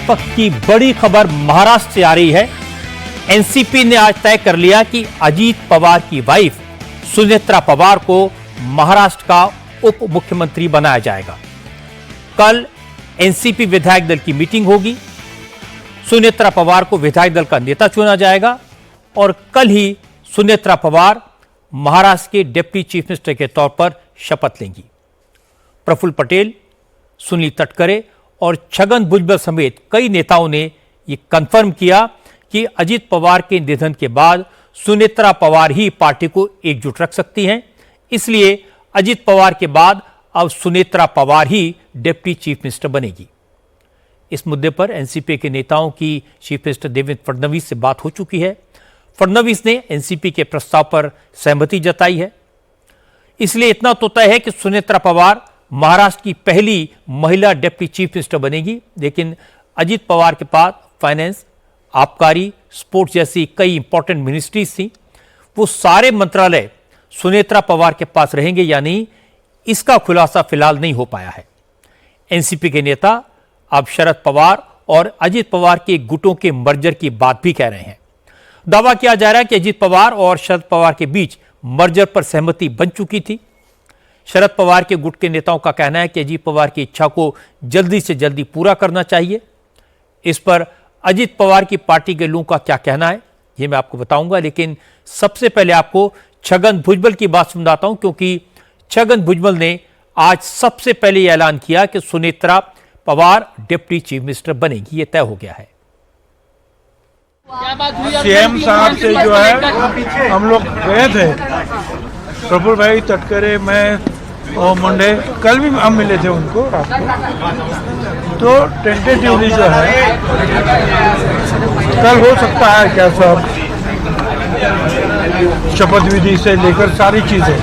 वक्त की बड़ी खबर महाराष्ट्र से आ रही है। एनसीपी ने आज तय कर लिया कि अजीत पवार की वाइफ सुनेत्रा पवार को महाराष्ट्र का उप मुख्यमंत्री बनाया जाएगा। कल एनसीपी विधायक दल की मीटिंग होगी। सुनेत्रा पवार को विधायक दल का नेता चुना जाएगा और कल ही सुनेत्रा पवार महाराष्ट्र के डिप्टी चीफ मिनिस्टर के तौर पर शपथ लेंगी। प्रफुल्ल पटेल, सुनील तटकरे और छगन भुजबल समेत कई नेताओं ने यह कंफर्म किया कि अजीत पवार के निधन के बाद सुनेत्रा पवार ही पार्टी को एकजुट रख सकती हैं। इसलिए अजीत पवार के बाद अब सुनेत्रा पवार ही डिप्टी चीफ मिनिस्टर बनेगी। इस मुद्दे पर एनसीपी के नेताओं की चीफ मिनिस्टर देवेंद्र फडणवीस से बात हो चुकी है। फडणवीस ने एनसीपी के प्रस्ताव पर सहमति जताई है। इसलिए इतना तो तय है कि सुनेत्रा पवार महाराष्ट्र की पहली महिला डिप्टी चीफ मिनिस्टर बनेगी। लेकिन अजीत पवार के पास फाइनेंस, आबकारी, स्पोर्ट्स जैसी कई इंपॉर्टेंट मिनिस्ट्रीज थी। वो सारे मंत्रालय सुनेत्रा पवार के पास रहेंगे या नहीं, इसका खुलासा फिलहाल नहीं हो पाया है। एनसीपी के नेता अब शरद पवार और अजीत पवार के गुटों के मर्जर की बात भी कह रहे हैं। दावा किया जा रहा है कि अजीत पवार और शरद पवार के बीच मर्जर पर सहमति बन चुकी थी। शरद पवार के गुट के नेताओं का कहना है कि अजीत पवार की इच्छा को जल्दी से जल्दी पूरा करना चाहिए। इस पर अजीत पवार की पार्टी के लोगों का क्या कहना है, ये मैं आपको बताऊंगा। लेकिन सबसे पहले आपको छगन भुजबल की बात सुनाता हूं, क्योंकि छगन भुजबल ने आज सबसे पहले यह ऐलान किया कि Sunetra Pawar deputy chief minister बनेगी। यह तय हो गया है। सीएम साहब से जो है हम लोग गए थे, प्रफुल्ल भाई, तटकरे, मैं और मुंडे, कल भी हम मिले थे उनको रात को। तो टेंटेटिवली जो है कल हो सकता है क्या सब शपथ विधि से लेकर सारी चीजें।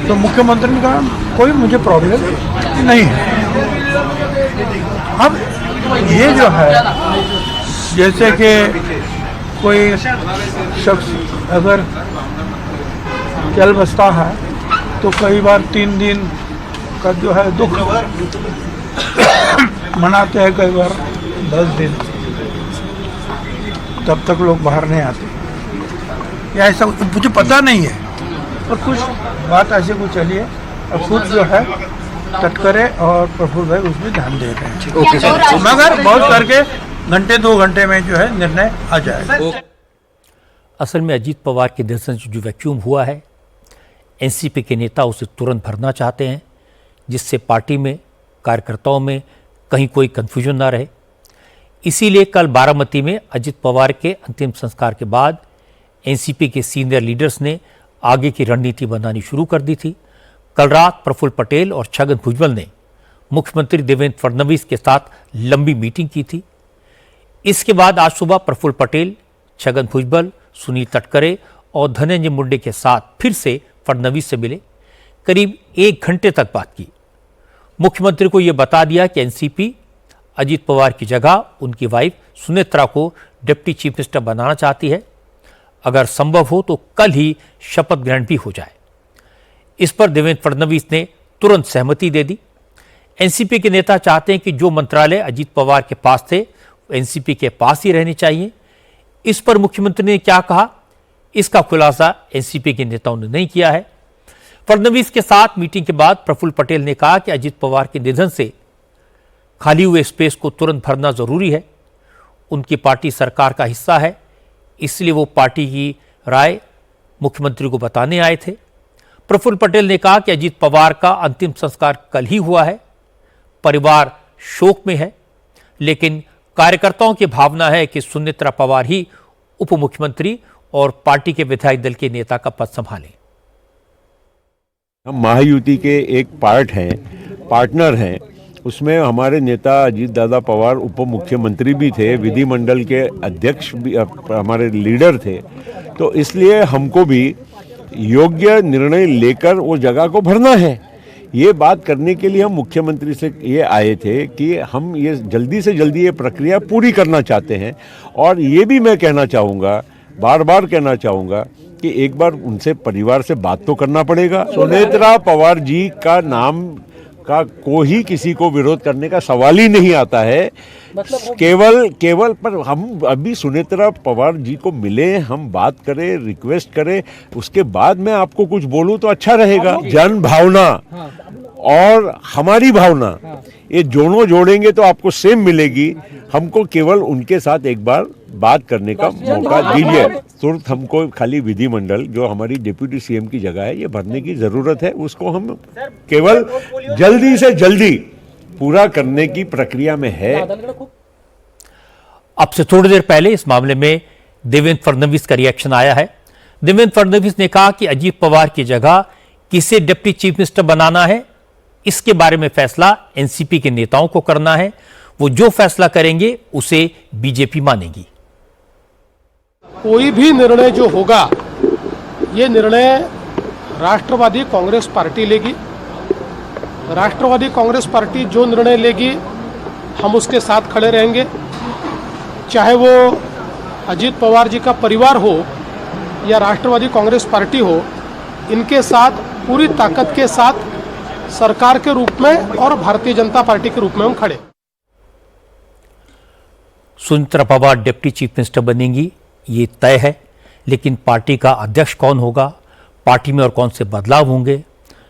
तो मुख्यमंत्री ने कहा कोई मुझे प्रॉब्लम नहीं है। अब ये जो है जैसे कि कोई शख्स अगर चल बसता है तो कई बार 3 दिन का जो है दुख मनाते हैं, कई बार 10 दिन, तब तक लोग बाहर नहीं आते। या ऐसा मुझे पता नहीं है, और कुछ बात ऐसे कुछ चली है। और खुद जो है तटकरे और प्रफुल्ल भाई उसमें ध्यान दे रहे हैं। मगर बहुत करके घंटे 2 घंटे में जो है निर्णय आ जाएगा। असल में अजीत पवार के निधन से जो वैक्यूम हुआ है, एनसीपी के नेता उसे तुरंत भरना चाहते हैं, जिससे पार्टी में, कार्यकर्ताओं में कहीं कोई कन्फ्यूजन ना रहे। इसीलिए कल बारामती में अजीत पवार के अंतिम संस्कार के बाद एनसीपी के सीनियर लीडर्स ने आगे की रणनीति बनानी शुरू कर दी थी। कल रात प्रफुल्ल पटेल और छगन भुजबल ने मुख्यमंत्री देवेंद्र फडणवीस के साथ लंबी मीटिंग की थी। इसके बाद आज सुबह प्रफुल्ल पटेल, छगन भुजबल, सुनील तटकरे और धनंजय मुंडे के साथ फिर से फडणवीस से मिले। करीब 1 घंटे तक बात की। मुख्यमंत्री को यह बता दिया कि एनसीपी अजीत पवार की जगह उनकी वाइफ सुनेत्रा को डिप्टी चीफ मिनिस्टर बनाना चाहती है। अगर संभव हो तो कल ही शपथ ग्रहण भी हो जाए। इस पर देवेंद्र फडणवीस ने तुरंत सहमति दे दी। एनसीपी के नेता चाहते हैं कि जो मंत्रालय अजीत पवार के पास थे एनसीपी के पास ही रहने चाहिए। इस पर मुख्यमंत्री ने क्या कहा, इसका खुलासा एनसीपी के नेताओं ने नहीं किया है। फडणवीस के साथ मीटिंग के बाद प्रफुल्ल पटेल ने कहा कि अजीत पवार के निधन से खाली हुए स्पेस को तुरंत भरना जरूरी है। उनकी पार्टी सरकार का हिस्सा है, इसलिए वो पार्टी की राय मुख्यमंत्री को बताने आए थे। प्रफुल्ल पटेल ने कहा कि अजीत पवार का अंतिम संस्कार कल ही हुआ है, परिवार शोक में है, लेकिन कार्यकर्ताओं की भावना है कि सुनेत्रा पवार ही उप मुख्यमंत्री और पार्टी के विधायक दल के नेता का पद संभालें। हम महायुति के एक पार्टनर हैं। उसमें हमारे नेता अजीत दादा पवार उप मुख्यमंत्री भी थे, विधिमंडल के अध्यक्ष भी हमारे लीडर थे। तो इसलिए हमको भी योग्य निर्णय लेकर वो जगह को भरना है। ये बात करने के लिए हम मुख्यमंत्री से ये आए थे कि हम ये जल्दी से जल्दी ये प्रक्रिया पूरी करना चाहते हैं। और ये भी मैं कहना चाहूँगा, बार बार कहना चाहूँगा कि एक बार उनसे परिवार से बात तो करना पड़ेगा। सुनेत्रा पवार जी का नाम का को ही किसी को विरोध करने का सवाल ही नहीं आता है। केवल पर हम अभी सुनेत्रा पवार जी को मिले, हम बात करें, रिक्वेस्ट करें, उसके बाद मैं आपको कुछ बोलूं तो अच्छा रहेगा। जन भावना और हमारी भावना ये दोनों जोड़ेंगे तो आपको सेम मिलेगी। हमको केवल उनके साथ एक बार बात करने का मौका दीजिए। तुरंत हमको खाली विधिमंडल जो हमारी डिप्यूटी सीएम की जगह है ये भरने की जरूरत है, उसको हम केवल जल्दी से जल्दी पूरा करने की प्रक्रिया में है। अब से थोड़ी देर पहले इस मामले में देवेंद्र फडणवीस का रिएक्शन आया है। देवेंद्र फडणवीस ने कहा कि अजीत पवार की जगह किसे डिप्टी चीफ मिनिस्टर बनाना है, इसके बारे में फैसला एनसीपी के नेताओं को करना है। वो जो फैसला करेंगे उसे बीजेपी मानेगी। कोई भी निर्णय जो होगा ये निर्णय राष्ट्रवादी कांग्रेस पार्टी लेगी। राष्ट्रवादी कांग्रेस पार्टी जो निर्णय लेगी हम उसके साथ खड़े रहेंगे, चाहे वो अजीत पवार जी का परिवार हो या राष्ट्रवादी कांग्रेस पार्टी हो। इनके साथ पूरी ताकत के साथ सरकार के रूप में और भारतीय जनता पार्टी के रूप में हम खड़े। Sunetra Pawar deputy chief minister बनेंगी ये तय है, लेकिन पार्टी का अध्यक्ष कौन होगा, पार्टी में और कौन से बदलाव होंगे,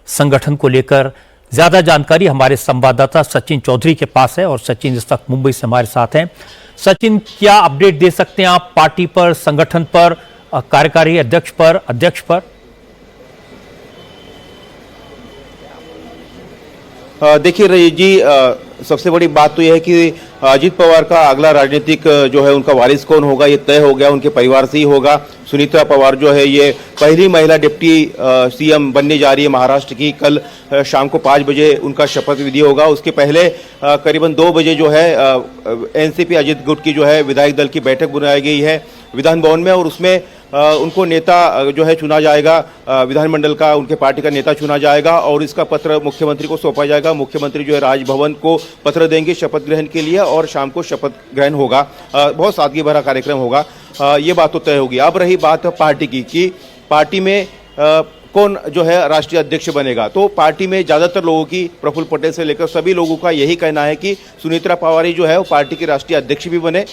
संगठन को लेकर ज्यादा जानकारी हमारे संवाददाता सचिन चौधरी के पास है और सचिन इस वक्त मुंबई से हमारे साथ हैं। सचिन, क्या अपडेट दे सकते हैं आप पार्टी पर, संगठन पर, कार्यकारी अध्यक्ष पर? देखिए रही जी, सबसे बड़ी बात तो यह है कि अजीत पवार का अगला राजनीतिक जो है उनका वारिस कौन होगा ये तय हो गया, उनके परिवार से ही होगा। सुनीत्रा पवार जो है ये पहली महिला डिप्टी सीएम बनने जा रही है महाराष्ट्र की। कल शाम को 5 बजे उनका शपथ विधि होगा। उसके पहले करीबन 2 बजे जो है एनसीपी अजीत गुट की जो है विधायक दल की बैठक बुलाई गई है विधान भवन में, और उसमें उनको नेता जो है चुना जाएगा, विधानमंडल का उनके पार्टी का नेता चुना जाएगा और इसका पत्र मुख्यमंत्री को सौंपा जाएगा। मुख्यमंत्री जो है राजभवन को पत्र देंगे शपथ ग्रहण के लिए और शाम को शपथ ग्रहण होगा। बहुत सादगी भरा कार्यक्रम होगा, ये बात तो तय होगी। अब रही बात पार्टी की कि पार्टी में कौन जो है राष्ट्रीय अध्यक्ष बनेगा, तो पार्टी में ज़्यादातर लोगों की, प्रफुल्ल पटेल से लेकर सभी लोगों का यही कहना है कि सुनीत्रा पवार ही जो है वो पार्टी की राष्ट्रीय अध्यक्ष भी बने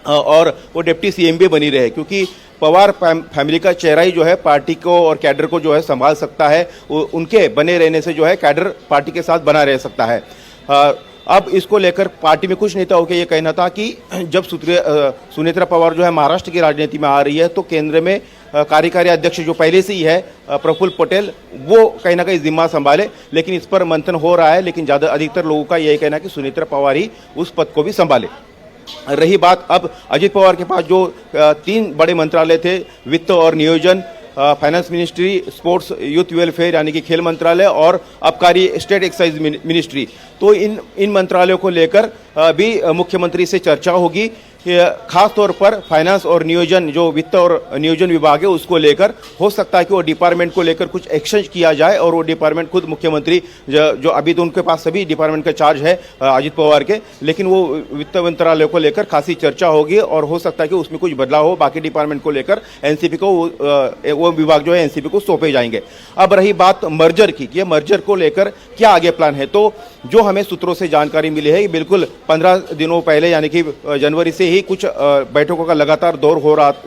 और वो डिप्टी सीएम भी बनी रहे, क्योंकि पवार फैमिली का चेहरा ही जो है पार्टी को और कैडर को जो है संभाल सकता है। उनके बने रहने से जो है कैडर पार्टी के साथ बना रह सकता है। अब इसको लेकर पार्टी में कुछ नेताओं के ये कहना था कि जब सुनेत्रा पवार जो है महाराष्ट्र की राजनीति में आ रही है तो केंद्र में कार्यकारी अध्यक्ष जो पहले से ही है प्रफुल्ल पटेल, वो कहीं ना कहीं जिम्मा संभाले, लेकिन इस पर मंथन हो रहा है। लेकिन अधिकतर लोगों का यही कहना है कि सुनेत्रा पवार ही उस पद को भी संभाले। रही बात अब अजीत पवार के पास जो 3 बड़े मंत्रालय थे, वित्त और नियोजन, finance ministry, sports youth welfare यानी कि खेल मंत्रालय और आबकारी स्टेट एक्साइज मिनिस्ट्री, तो इन मंत्रालयों को लेकर भी मुख्यमंत्री से चर्चा होगी। खास तौर पर फाइनेंस और नियोजन, जो वित्त और नियोजन विभाग है उसको लेकर हो सकता है कि वो डिपार्टमेंट को लेकर कुछ एक्शन किया जाए और वो डिपार्टमेंट खुद मुख्यमंत्री जो अभी तो उनके पास सभी डिपार्टमेंट का चार्ज है अजीत पवार के, लेकिन वो वित्त मंत्रालय को लेकर खासी चर्चा होगी और हो सकता है कि उसमें कुछ बदलाव हो। बाकी डिपार्टमेंट को लेकर एनसीपी को वो विभाग जो है एनसीपी को सौंपे जाएंगे। अब रही बात मर्जर की, ये मर्जर को लेकर क्या आगे प्लान है, तो जो हमें सूत्रों से जानकारी मिली है बिल्कुल 15 दिनों पहले यानी कि जनवरी से ही कुछ बैठकों का लगातार दौर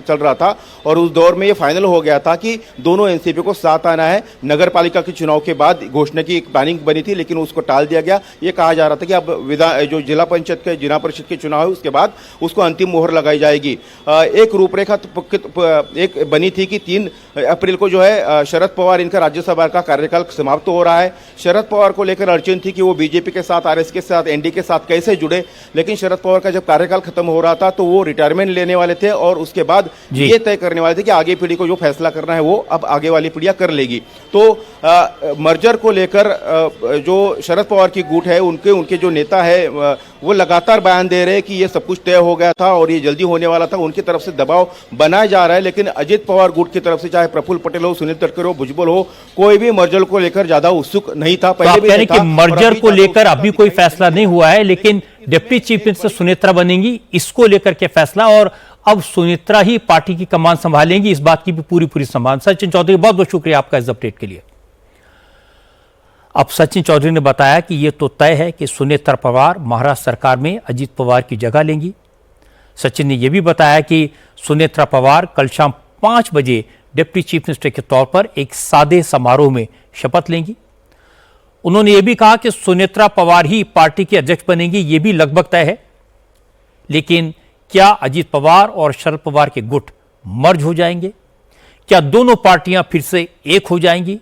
चल रहा था और उस दौर में ये फाइनल हो गया था कि दोनों एनसीपी को साथ आना है। नगर पालिका के चुनाव के बाद घोषणा की एक प्लानिंग बनी थी लेकिन उसको टाल दिया गया। ये कहा जा रहा था कि अब जो जिला पंचायत के जिला परिषद के चुनाव है उसके बाद उसको अंतिम मोहर लगाई जाएगी। एक रूपरेखा एक बनी थी कि 3 अप्रैल को जो है शरद पवार, इनका राज्यसभा का कार्यकाल समाप्त हो रहा है। शरद पवार को लेकर अड़चन थी कि वो बीजेपी के साथ, आरएस के साथ, एनडीए के साथ कैसे जुड़े, लेकिन शरद पवार का जब कार्यकाल खत्म हो रहा था तो वो रिटायरमेंट लेने वाले थे और उसके बाद ये तय करने वाले थे कि आगे पीढ़ी को जो फैसला करना है वो अब आगे वाली पीढ़ियां कर लेगी। तो मर्जर को लेकर जो शरद पवार की गुट है उनके जो नेता है वो लगातार बयान दे रहे हैं कि ये सब कुछ तय हो गया था और ये जल्दी होने वाला था। उनकी तरफ से दबाव बनाया जा रहा है, लेकिन अजीत पवार गुट की तरफ से चाहे प्रफुल्ल पटेल हो, सुनील तटकरे हो, भुजबल हो, कोई भी मर्जर को लेकर ज्यादा उत्सुक नहीं था। पहले भी कि मर्जर को लेकर अभी कोई फैसला नहीं हुआ है, लेकिन डिप्टी चीफ मिनिस्टर सुनेत्रा बनेंगी, इसको लेकर के फैसला, और अब सुनेत्रा ही पार्टी की कमान संभालेंगी, इस बात की भी पूरी संभाल। सचिन चौधरी, बहुत बहुत शुक्रिया आपका इस अपडेट के लिए। अब सचिन चौधरी ने बताया कि यह तो तय है कि सुनेत्रा पवार महाराष्ट्र सरकार में अजीत पवार की जगह लेंगी। सचिन ने यह भी बताया कि सुनेत्रा पवार कल शाम 5 बजे डिप्टी चीफ मिनिस्टर के तौर पर एक सादे समारोह में शपथ लेंगी। उन्होंने यह भी कहा कि सुनेत्रा पवार ही पार्टी के अध्यक्ष बनेंगी, यह भी लगभग तय है। लेकिन क्या अजीत पवार और शरद पवार के गुट मर्ज हो जाएंगे? क्या दोनों पार्टियां फिर से एक हो जाएंगी?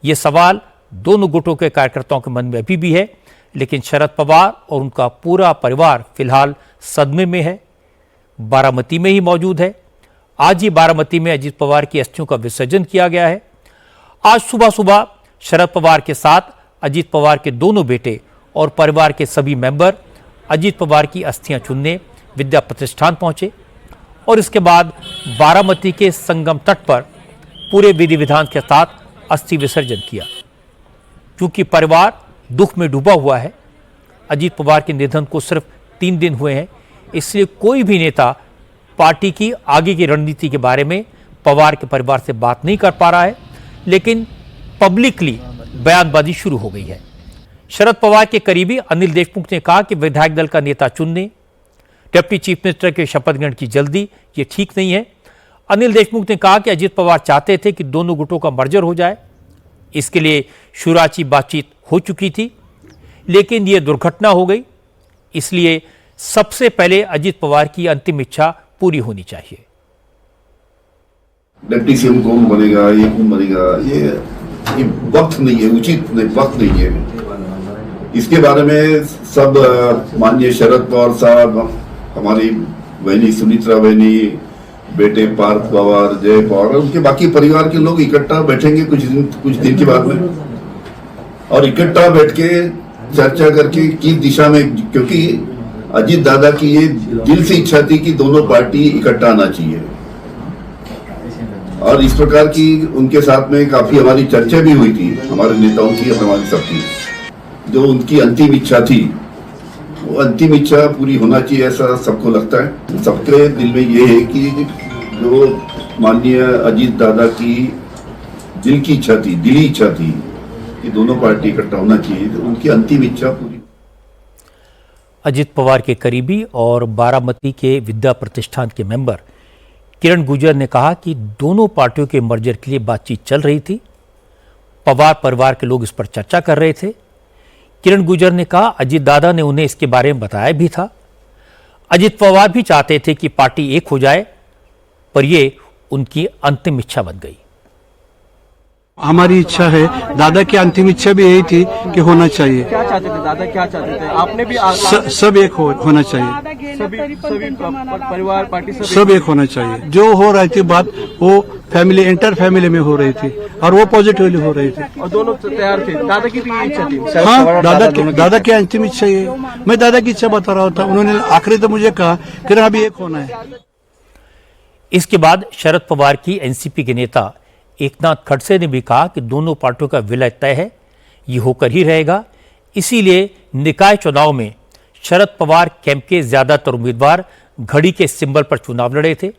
यह सवाल दोनों गुटों के कार्यकर्ताओं के मन में अभी भी है। लेकिन शरद पवार और उनका पूरा परिवार फिलहाल सदमे में है, बारामती में ही मौजूद है। आज ही बारामती में अजीत पवार की अस्थियों का विसर्जन किया गया है। आज सुबह सुबह शरद पवार के साथ अजीत पवार के दोनों बेटे और परिवार के सभी मेंबर अजीत पवार की अस्थियां चुनने विद्या प्रतिष्ठान पहुंचे और इसके बाद बारामती के संगम तट पर पूरे विधि विधान के साथ अस्थि विसर्जन किया। क्योंकि परिवार दुख में डूबा हुआ है, अजीत पवार के निधन को सिर्फ 3 दिन हुए हैं, इसलिए कोई भी नेता पार्टी की आगे की रणनीति के बारे में पवार के परिवार से बात नहीं कर पा रहा है। लेकिन पब्लिकली बयानबाजी शुरू हो गई है। शरद पवार के करीबी अनिल देशमुख ने कहा कि विधायक दल का नेता चुनने, डिप्टी चीफ मिनिस्टर के शपथ ग्रहण की जल्दी ये ठीक नहीं है। अनिल देशमुख ने कहा कि अजीत पवार चाहते थे कि दोनों गुटों का मर्जर हो जाए, इसके लिए शुरुआती बातचीत हो चुकी थी, लेकिन यह दुर्घटना हो गई। इसलिए सबसे पहले अजीत पवार की अंतिम इच्छा पूरी होनी चाहिए। डिप्टी सीएम कौन बनेगा, ये कौन बनेगा, ये वक्त नहीं है, उचित नहीं, वक्त नहीं है। इसके बारे में सब माननीय शरद पवार साहब, हमारी बहनी सुनीत्रा बहनी, बेटे पार्थ पवार, जय पवार, उनके बाकी परिवार के लोग इकट्ठा बैठेंगे कुछ दिन के बाद में, और इकट्ठा बैठ के चर्चा करके किस दिशा में, क्योंकि अजीत दादा की ये दिल से इच्छा थी कि दोनों पार्टी इकट्ठा आना चाहिए, और इस प्रकार की उनके साथ में काफी हमारी चर्चा भी हुई थी, हमारे नेताओं की और हमारी सबकी। जो उनकी अंतिम इच्छा थी, वो अंतिम इच्छा पूरी होना चाहिए, ऐसा सबको लगता है। सबके दिल में ये है कि जो माननीय अजीत दादा की दिल की इच्छा थी, दिली इच्छा थी कि दोनों पार्टी इकट्ठा होना चाहिए, तो उनकी अंतिम इच्छा पूरी। अजीत पवार के करीबी और बारामती के विद्या प्रतिष्ठान के मेंबर किरण गुर्जर ने कहा कि दोनों पार्टियों के मर्जर के लिए बातचीत चल रही थी। पवार परिवार के लोग इस पर चर्चा कर रहे थे। किरण गुर्जर ने कहा अजीत दादा ने उन्हें इसके बारे में बताया भी था। अजीत पवार भी चाहते थे कि पार्टी एक हो जाए, पर यह उनकी अंतिम इच्छा बन गई। हमारी इच्छा है, दादा की अंतिम इच्छा भी यही थी कि होना चाहिए। क्या चाहते थे दादा, क्या चाहते थे? आपने भी सब एक होना चाहिए, सभी परिवार पार्टी सब एक होना चाहिए। जो हो रही थी बात, वो फैमिली इंटर फैमिली में हो रही थी और वो पॉजिटिवली हो रही थी, और दोनों तैयार थे। दादा की भी इच्छा थी। हाँ, दादा की अंतिम इच्छा ये, मैं दादा की इच्छा बता रहा था। उन्होंने आखिरी तो मुझे कहा कि अभी एक होना है। इसके बाद शरद पवार की एनसीपी के नेता एकनाथ खड़से ने भी कहा कि दोनों पार्टियों का विलय तय है, ये होकर ही रहेगा। इसीलिए निकाय चुनाव में शरद पवार कैंप के ज्यादातर उम्मीदवार घड़ी के सिंबल पर चुनाव लड़े थे।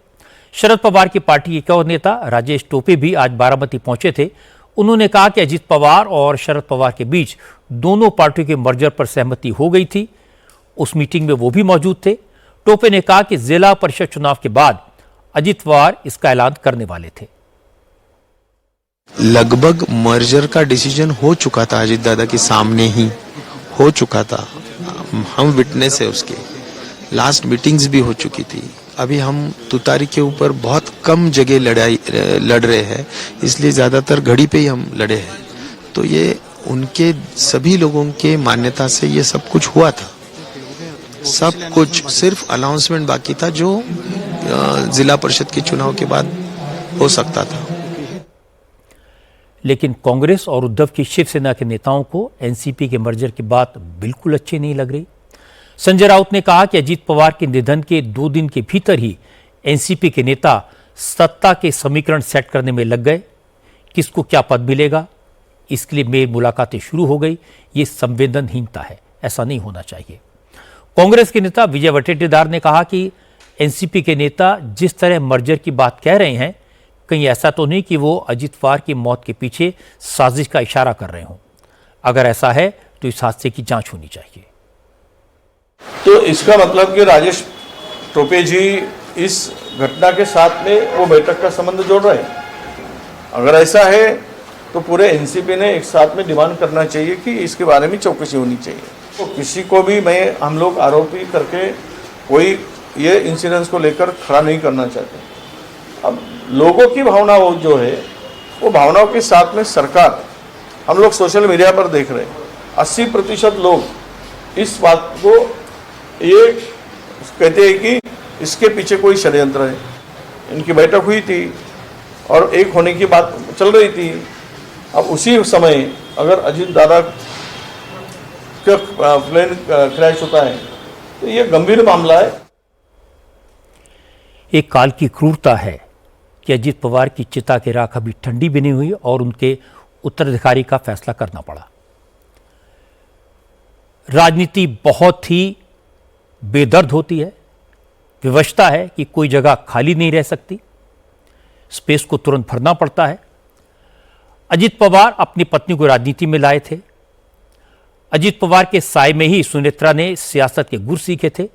शरद पवार की पार्टी के एक और नेता राजेश टोपे भी आज बारामती पहुंचे थे। उन्होंने कहा कि अजीत पवार और शरद पवार के बीच दोनों पार्टियों के मर्जर पर सहमति हो गई थी। उस मीटिंग में वो भी मौजूद थे। टोपे ने कहा कि जिला परिषद चुनाव के बाद अजीत पवार इसका ऐलान करने वाले थे। लगभग मर्जर का डिसीजन हो चुका था, अजीत दादा के सामने ही हो चुका था। हम विटनेस है उसके, लास्ट मीटिंग्स भी हो चुकी थी। अभी हम तुतारी के ऊपर बहुत कम जगह लड़ रहे हैं, इसलिए ज्यादातर घड़ी पे ही हम लड़े हैं। तो ये उनके सभी लोगों के मान्यता से ये सब कुछ हुआ था। सब कुछ सिर्फ अनाउंसमेंट बाकी था, जो जिला परिषद के चुनाव के बाद हो सकता था। लेकिन कांग्रेस और उद्धव की शिवसेना के नेताओं को एनसीपी के मर्जर की बात बिल्कुल अच्छी नहीं लग रही। संजय राउत ने कहा कि अजीत पवार के निधन के 2 दिन के भीतर ही एनसीपी के नेता सत्ता के समीकरण सेट करने में लग गए। किसको क्या पद मिलेगा, इसके लिए मेल मुलाकातें शुरू हो गई। ये संवेदनहीनता है, ऐसा नहीं होना चाहिए। कांग्रेस के नेता विजय वटेटीदार ने कहा कि एनसीपी के नेता जिस तरह मर्जर की बात कह रहे हैं, कहीं ऐसा तो नहीं कि वो अजीत पवार की मौत के पीछे साजिश का इशारा कर रहे हों। अगर ऐसा है तो इस हादसे की जांच होनी चाहिए। तो इसका मतलब कि राजेश टोपे जी इस घटना के साथ में वो बैठक का संबंध जोड़ रहे हैं। अगर ऐसा है तो पूरे एनसीपी ने एक साथ में डिमांड करना चाहिए कि इसके बारे में चौकसी होनी चाहिए। तो किसी को भी हम लोग आरोपी करके कोई ये इंसिडेंस को लेकर खड़ा नहीं करना चाहते। अब लोगों की भावना वो जो है वो भावनाओं के साथ में सरकार, हम लोग सोशल मीडिया पर देख रहे हैं 80% लोग इस बात को ये कहते हैं कि इसके पीछे कोई षड्यंत्र है। इनकी बैठक हुई थी और एक होने की बात चल रही थी। अब उसी समय अगर अजीत दादा का प्लेन क्रैश होता है तो ये गंभीर मामला है। एक काल की क्रूरता है कि अजीत पवार की चिता की राख अभी ठंडी भी नहीं हुई और उनके उत्तराधिकारी का फैसला करना पड़ा। राजनीति बहुत ही बेदर्द होती है, विवशता है कि कोई जगह खाली नहीं रह सकती, स्पेस को तुरंत भरना पड़ता है। अजीत पवार अपनी पत्नी को राजनीति में लाए थे। अजीत पवार के साय में ही सुनेत्रा ने सियासत के गुर सीखे थे,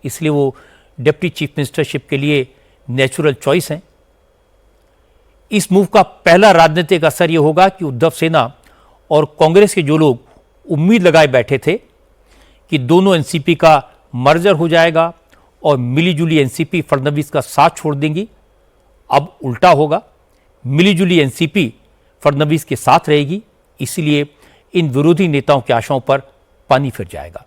इसलिए वो डिप्टी चीफ मिनिस्टरशिप के लिए नेचुरल चॉइस हैं। इस मूव का पहला राजनीतिक असर यह होगा कि उद्धव सेना और कांग्रेस के जो लोग उम्मीद लगाए बैठे थे कि दोनों एनसीपी का मर्जर हो जाएगा और मिलीजुली एनसीपी फडणवीस का साथ छोड़ देंगी, अब उल्टा होगा। मिलीजुली एनसीपी फडणवीस के साथ रहेगी, इसीलिए इन विरोधी नेताओं की आशाओं पर पानी फिर जाएगा।